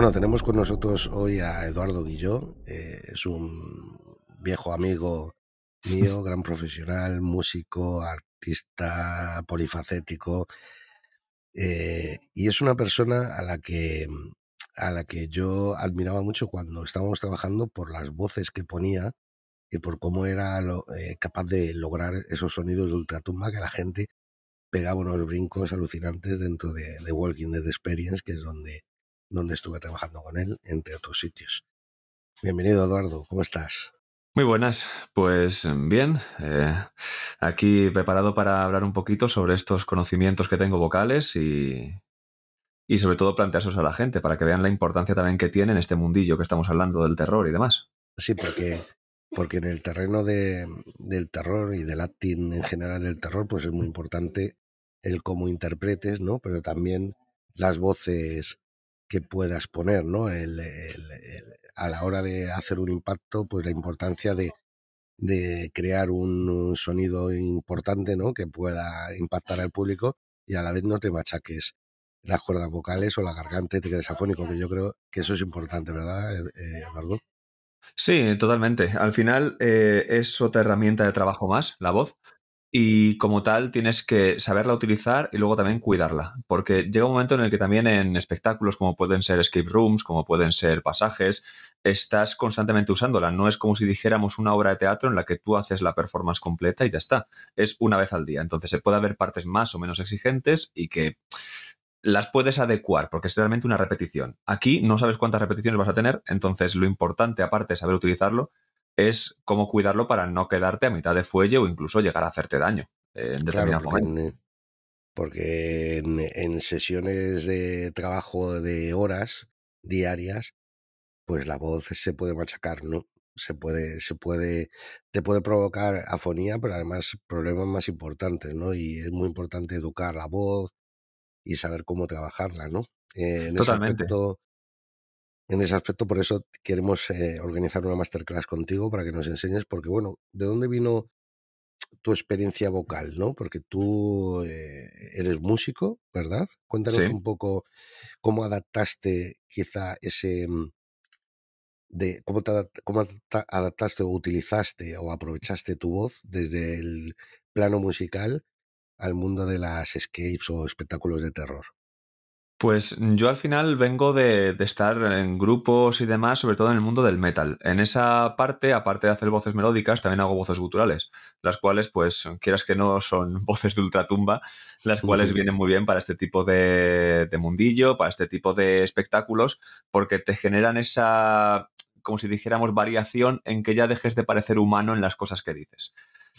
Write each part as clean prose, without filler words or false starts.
Bueno, tenemos con nosotros hoy a Eduardo Guilló. Es un viejo amigo mío, gran profesional, músico, artista polifacético, y es una persona a la que yo admiraba mucho cuando estábamos trabajando por las voces que ponía y por cómo era capaz de lograr esos sonidos de ultratumba que la gente pegaba unos brincos alucinantes dentro de Walking Dead Experience, que es donde estuve trabajando con él, entre otros sitios. Bienvenido, Eduardo, ¿cómo estás? Muy buenas, pues bien, aquí preparado para hablar un poquito sobre estos conocimientos que tengo vocales y sobre todo planteárselos a la gente para que vean la importancia también que tiene en este mundillo que estamos hablando del terror y demás. Sí, porque en el terreno del terror y del acting en general del terror, pues es muy importante el cómo interpretes, ¿no? Pero también las voces que puedas poner, ¿no? A la hora de hacer un impacto, pues la importancia de crear un sonido importante, ¿no? Que pueda impactar al público y a la vez no te machaques las cuerdas vocales o la garganta y te quedes afónico, que yo creo que eso es importante, ¿verdad, Eduardo? Sí, totalmente. Al final es otra herramienta de trabajo más, la voz. Y como tal tienes que saberla utilizar y luego también cuidarla, porque llega un momento en el que también en espectáculos como pueden ser escape rooms, como pueden ser pasajes, estás constantemente usándola. No es como si dijéramos una obra de teatro en la que tú haces la performance completa y ya está. Es una vez al día. Entonces se puede haber partes más o menos exigentes y que las puedes adecuar porque es realmente una repetición. Aquí no sabes cuántas repeticiones vas a tener, entonces lo importante, aparte de saber utilizarlo, es cómo cuidarlo para no quedarte a mitad de fuelle o incluso llegar a hacerte daño en Claro, determinados momentos. porque en sesiones de trabajo de horas diarias, pues la voz se puede machacar, ¿no? Te puede provocar afonía, pero además problemas más importantes, ¿no? Y es muy importante educar la voz y saber cómo trabajarla, ¿no? Eh, en ese Totalmente. aspecto, en ese aspecto, por eso queremos organizar una masterclass contigo para que nos enseñes, porque bueno, ¿de dónde vino tu experiencia vocal, ¿no? Porque tú eres músico, ¿verdad? Cuéntanos Sí. un poco cómo adaptaste quizá cómo adaptaste o utilizaste o aprovechaste tu voz desde el plano musical al mundo de las escapes o espectáculos de terror. Pues yo al final vengo de estar en grupos y demás, sobre todo en el mundo del metal. En esa parte, aparte de hacer voces melódicas, también hago voces guturales, las cuales, pues, quieras que no, son voces de ultratumba, las cuales vienen muy bien para este tipo de mundillo, para este tipo de espectáculos, porque te generan esa, como si dijéramos, variación en que ya dejes de parecer humano en las cosas que dices.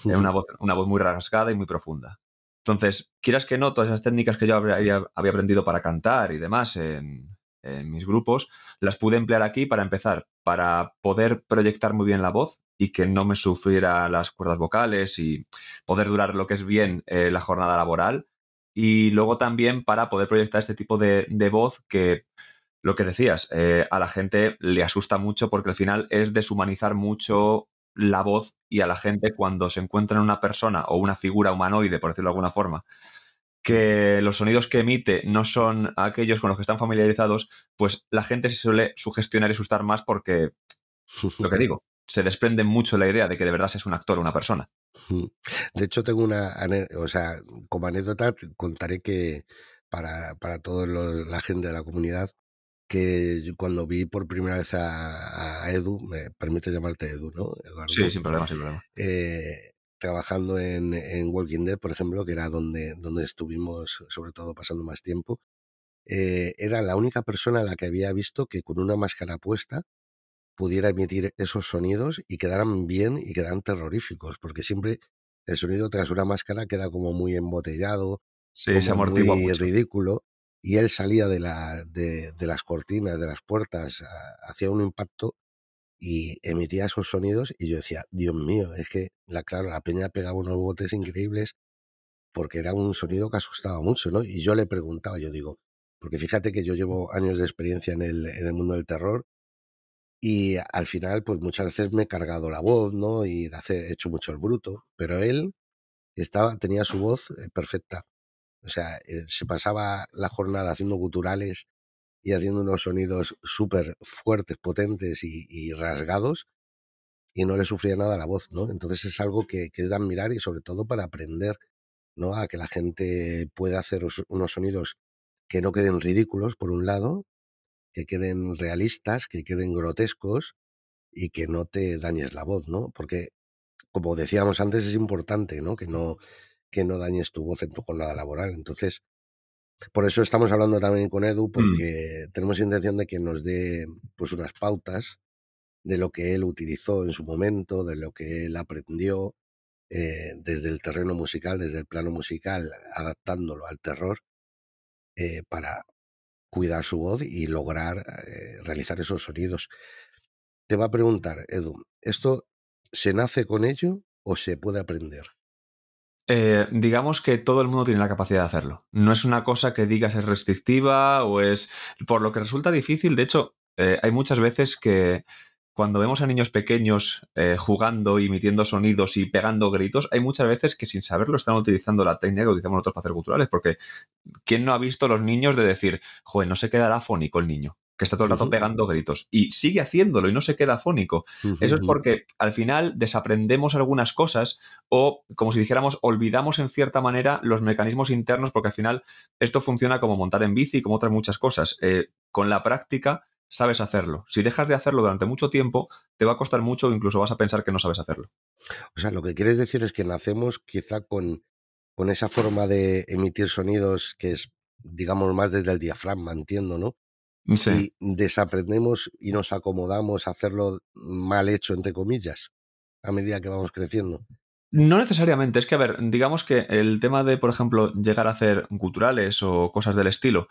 Una voz muy rasgada y muy profunda. Entonces, quieras que no, todas esas técnicas que yo había aprendido para cantar y demás en mis grupos, las pude emplear aquí para empezar, para poder proyectar muy bien la voz y que no me sufriera las cuerdas vocales y poder durar lo que es bien la jornada laboral. Y luego también para poder proyectar este tipo de voz que, lo que decías, a la gente le asusta mucho porque al final es deshumanizar mucho la voz y a la gente cuando se encuentra en una persona o una figura humanoide, por decirlo de alguna forma, que los sonidos que emite no son aquellos con los que están familiarizados, pues la gente se suele sugestionar y asustar más porque, lo que digo, se desprende mucho la idea de que de verdad es un actor o una persona. De hecho, tengo o sea, como anécdota, contaré que para toda la gente de la comunidad, que yo cuando vi por primera vez a Edu, me permite llamarte Edu, ¿no, Sí, Eduardo? sin problema, sin problema. Trabajando en Walking Dead, por ejemplo, que era donde estuvimos sobre todo pasando más tiempo, era la única persona a la que había visto que con una máscara puesta pudiera emitir esos sonidos y quedaran bien y quedaran terroríficos, porque siempre el sonido tras una máscara queda como muy embotellado, Sí, se como amortigua muy mucho. ridículo, y él salía de las cortinas, de las puertas, hacía un impacto y emitía esos sonidos y yo decía, Dios mío, es que, claro, la peña pegaba unos botes increíbles porque era un sonido que asustaba mucho, ¿no? Y yo le preguntaba, yo digo, porque fíjate que yo llevo años de experiencia en el mundo del terror y al final, pues muchas veces me he cargado la voz, ¿no? Y he hecho mucho el bruto, pero él tenía su voz perfecta. O sea, se pasaba la jornada haciendo guturales y haciendo unos sonidos súper fuertes, potentes y rasgados, y no le sufría nada la voz, ¿no? Entonces es algo que es de admirar y sobre todo para aprender, ¿no? A que la gente pueda hacer unos sonidos que no queden ridículos, por un lado, que queden realistas, que queden grotescos y que no te dañes la voz, ¿no? Porque, como decíamos antes, es importante, ¿no? Que no dañes tu voz en tu jornada laboral. Entonces, por eso estamos hablando también con Edu, Mm. porque tenemos intención de que nos dé pues unas pautas de lo que él utilizó en su momento, de lo que él aprendió desde el terreno musical, desde el plano musical, adaptándolo al terror para cuidar su voz y lograr realizar esos sonidos. Te va a preguntar, Edu, ¿esto se nace con ello o se puede aprender? Digamos que todo el mundo tiene la capacidad de hacerlo. No es una cosa que digas es restrictiva o es... Por lo que resulta difícil, de hecho, hay muchas veces que cuando vemos a niños pequeños jugando, emitiendo sonidos y pegando gritos, hay muchas veces que sin saberlo están utilizando la técnica que utilizamos nosotros para hacer guturales, porque ¿quién no ha visto a los niños de decir, joder, no se quedará afónico el niño? Que está todo el rato pegando gritos y sigue haciéndolo y no se queda afónico. Eso es porque al final desaprendemos algunas cosas o, como si dijéramos, olvidamos en cierta manera los mecanismos internos porque al final esto funciona como montar en bici y como otras muchas cosas. Con la práctica sabes hacerlo. Si dejas de hacerlo durante mucho tiempo, te va a costar mucho o incluso vas a pensar que no sabes hacerlo. O sea, lo que quieres decir es que nacemos quizá con esa forma de emitir sonidos que es, digamos, más desde el diafragma, entiendo, ¿no? Sí. Y desaprendemos y nos acomodamos a hacerlo mal hecho, entre comillas, a medida que vamos creciendo. No necesariamente, es que, a ver, digamos que el tema de, por ejemplo, llegar a hacer guturales o cosas del estilo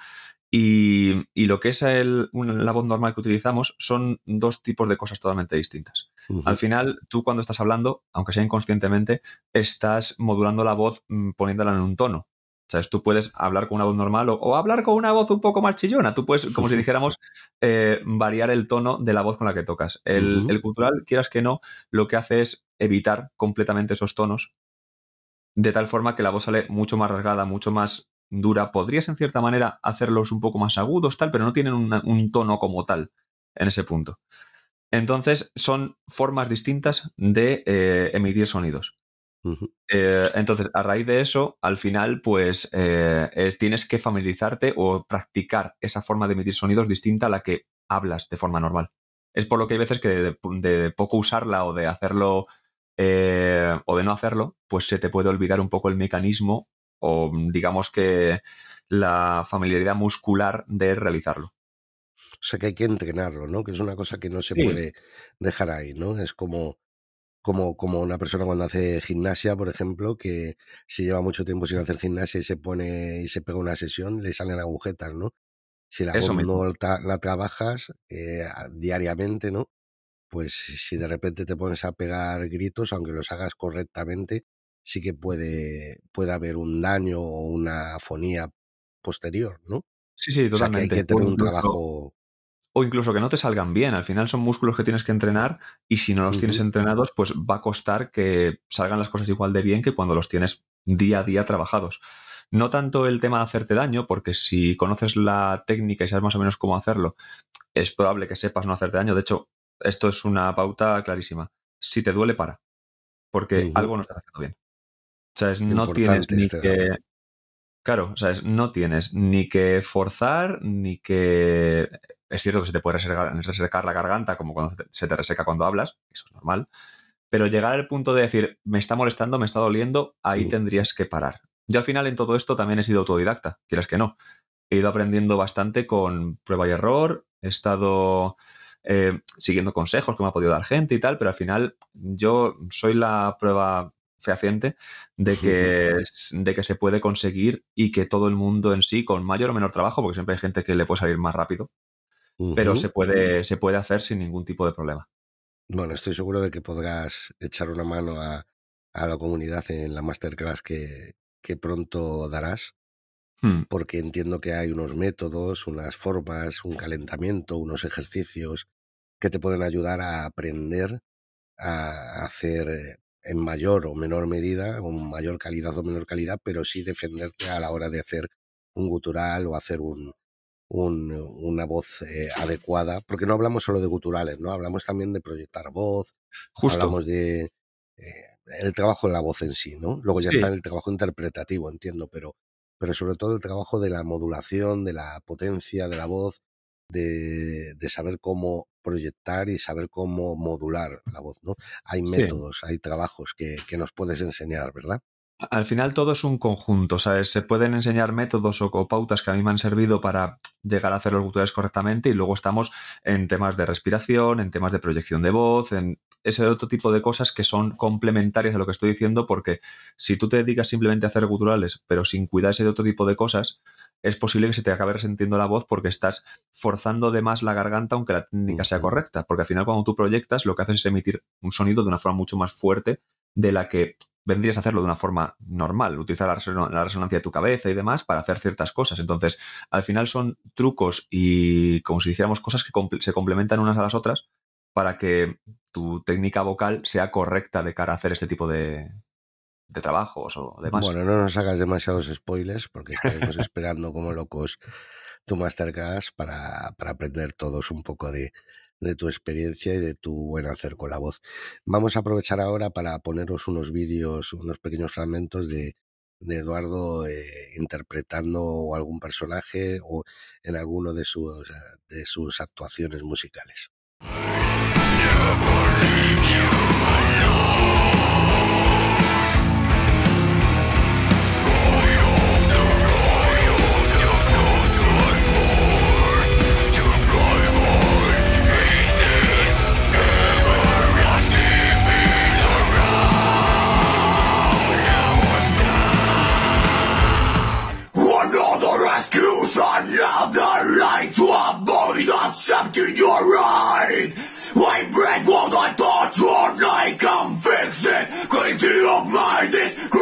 y lo que es la voz normal que utilizamos son dos tipos de cosas totalmente distintas. Al final, tú cuando estás hablando, aunque sea inconscientemente, estás modulando la voz poniéndola en un tono. ¿Sabes? Tú puedes hablar con una voz normal o hablar con una voz un poco más chillona. Tú puedes, como si dijéramos, variar el tono de la voz con la que tocas. El gutural, quieras que no, lo que hace es evitar completamente esos tonos, de tal forma que la voz sale mucho más rasgada, mucho más dura. Podrías, en cierta manera, hacerlos un poco más agudos, tal, pero no tienen un tono como tal en ese punto. Entonces, son formas distintas de emitir sonidos. Entonces, a raíz de eso, al final, pues tienes que familiarizarte o practicar esa forma de emitir sonidos distinta a la que hablas de forma normal. Es por lo que hay veces que de poco usarla o de hacerlo o de no hacerlo, pues se te puede olvidar un poco el mecanismo o digamos que la familiaridad muscular de realizarlo. O sea, que hay que entrenarlo, ¿no? Que es una cosa que no se Sí, puede dejar ahí, ¿no? Es como una persona cuando hace gimnasia, por ejemplo, que si lleva mucho tiempo sin hacer gimnasia y se pone y se pega una sesión, le salen agujetas, ¿no? Si la voz eso mismo. no la trabajas diariamente, ¿no? Pues si de repente te pones a pegar gritos, aunque los hagas correctamente, sí que puede haber un daño o una afonía posterior, ¿no? O Sí, sí, sea, que hay totalmente. que tener un trabajo. O incluso que no te salgan bien. Al final son músculos que tienes que entrenar y si no los tienes Ujú, entrenados, pues va a costar que salgan las cosas igual de bien que cuando los tienes día a día trabajados. No tanto el tema de hacerte daño, porque si conoces la técnica y sabes más o menos cómo hacerlo, es probable que sepas no hacerte daño. De hecho, esto es una pauta clarísima. Si te duele, para, porque ujú. algo no estás haciendo bien. O sea, no tienes Importante ni este dato. que... Claro, o sea, no tienes ni que forzar, ni que... Es cierto que se te puede resecar la garganta, como cuando se te reseca cuando hablas, eso es normal, pero llegar al punto de decir, me está molestando, me está doliendo, ahí Mm. tendrías que parar. Yo al final en todo esto también he sido autodidacta, quieras que no. He ido aprendiendo bastante con prueba y error, he estado siguiendo consejos que me ha podido dar gente y tal, pero al final yo soy la prueba fehaciente de que se puede conseguir y que todo el mundo en sí, con mayor o menor trabajo, porque siempre hay gente que le puede salir más rápido, pero Ujú. se puede hacer sin ningún tipo de problema. Bueno, estoy seguro de que podrás echar una mano a la comunidad en la masterclass que pronto darás, Hmm. porque entiendo que hay unos métodos, unas formas, un calentamiento, unos ejercicios que te pueden ayudar a aprender a hacer en mayor o menor medida, con mayor calidad o menor calidad, pero sí defenderte a la hora de hacer un gutural o hacer una voz adecuada, porque no hablamos solo de guturales, ¿no? Hablamos también de proyectar voz, Justo. hablamos de el trabajo de la voz en sí, ¿no? Luego ya Sí, está el trabajo interpretativo, entiendo, pero sobre todo el trabajo de la modulación, de la potencia de la voz, de saber cómo proyectar y saber cómo modular la voz, ¿no? Hay sí. métodos, hay trabajos que nos puedes enseñar, ¿verdad? Al final todo es un conjunto, ¿sabes? Se pueden enseñar métodos o pautas que a mí me han servido para llegar a hacer los guturales correctamente y luego estamos en temas de respiración, en temas de proyección de voz, en ese otro tipo de cosas que son complementarias a lo que estoy diciendo, porque si tú te dedicas simplemente a hacer guturales pero sin cuidar ese otro tipo de cosas, es posible que se te acabe resintiendo la voz porque estás forzando de más la garganta aunque la técnica sea correcta, porque al final cuando tú proyectas lo que haces es emitir un sonido de una forma mucho más fuerte de la que vendrías a hacerlo de una forma normal, utilizar la resonancia de tu cabeza y demás para hacer ciertas cosas. Entonces, al final son trucos y, como si dijéramos, cosas que se complementan unas a las otras para que tu técnica vocal sea correcta de cara a hacer este tipo de trabajos o demás. Bueno, no nos hagas demasiados spoilers porque estaremos esperando como locos tu masterclass para aprender todos un poco de tu experiencia y de tu buen hacer con la voz. Vamos a aprovechar ahora para poneros unos vídeos, unos pequeños fragmentos de Eduardo interpretando algún personaje o en alguno de sus actuaciones musicales. Another excuse, another lie to avoid accepting your right. I break what I thought your night can fix it. Guilty of my disgrace.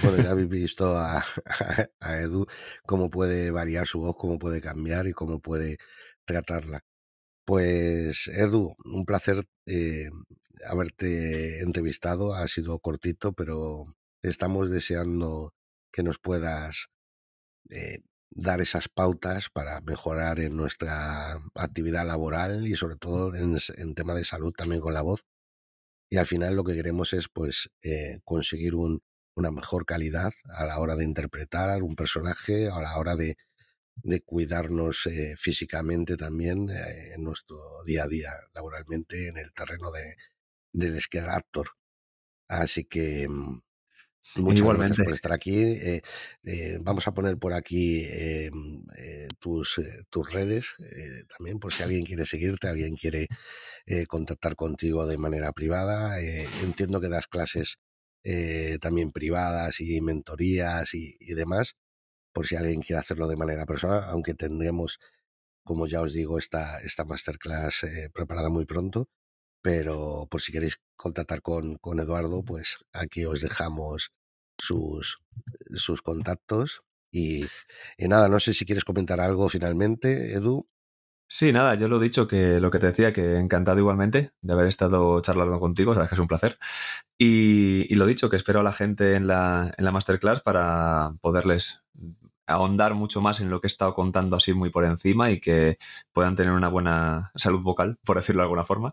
Bueno, ya habéis visto a Edu cómo puede variar su voz, cómo puede cambiar y cómo puede tratarla. Pues Edu, un placer haberte entrevistado. Ha sido cortito, pero estamos deseando que nos puedas dar esas pautas para mejorar en nuestra actividad laboral y sobre todo en tema de salud también con la voz. Y al final lo que queremos es pues conseguir una mejor calidad a la hora de interpretar un personaje, a la hora de cuidarnos físicamente también en nuestro día a día laboralmente en el terreno del scale actor. Así que muchas gracias Igualmente. por estar aquí. Vamos a poner por aquí tus redes también por si alguien quiere seguirte, alguien quiere contactar contigo de manera privada. Entiendo que das clases también privadas y mentorías y demás, por si alguien quiere hacerlo de manera personal, aunque tendremos, como ya os digo, esta masterclass preparada muy pronto. Pero por si queréis contactar con Eduardo, pues aquí os dejamos sus contactos. Y nada, no sé si quieres comentar algo finalmente, Edu. Sí, nada, yo lo he dicho, que lo que te decía, que encantado igualmente de haber estado charlando contigo, sabes que es un placer. Y lo dicho, que espero a la gente en la masterclass para poderles ahondar mucho más en lo que he estado contando así muy por encima y que puedan tener una buena salud vocal, por decirlo de alguna forma.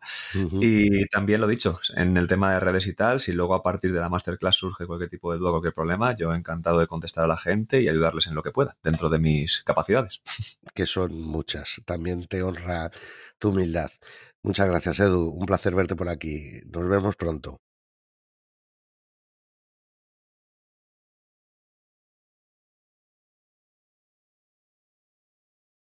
Y también lo dicho, en el tema de redes y tal, si luego a partir de la masterclass surge cualquier tipo de duda, cualquier problema, yo encantado de contestar a la gente y ayudarles en lo que pueda, dentro de mis capacidades. Que son muchas. También te honra tu humildad. Muchas gracias, Edu. Un placer verte por aquí. Nos vemos pronto.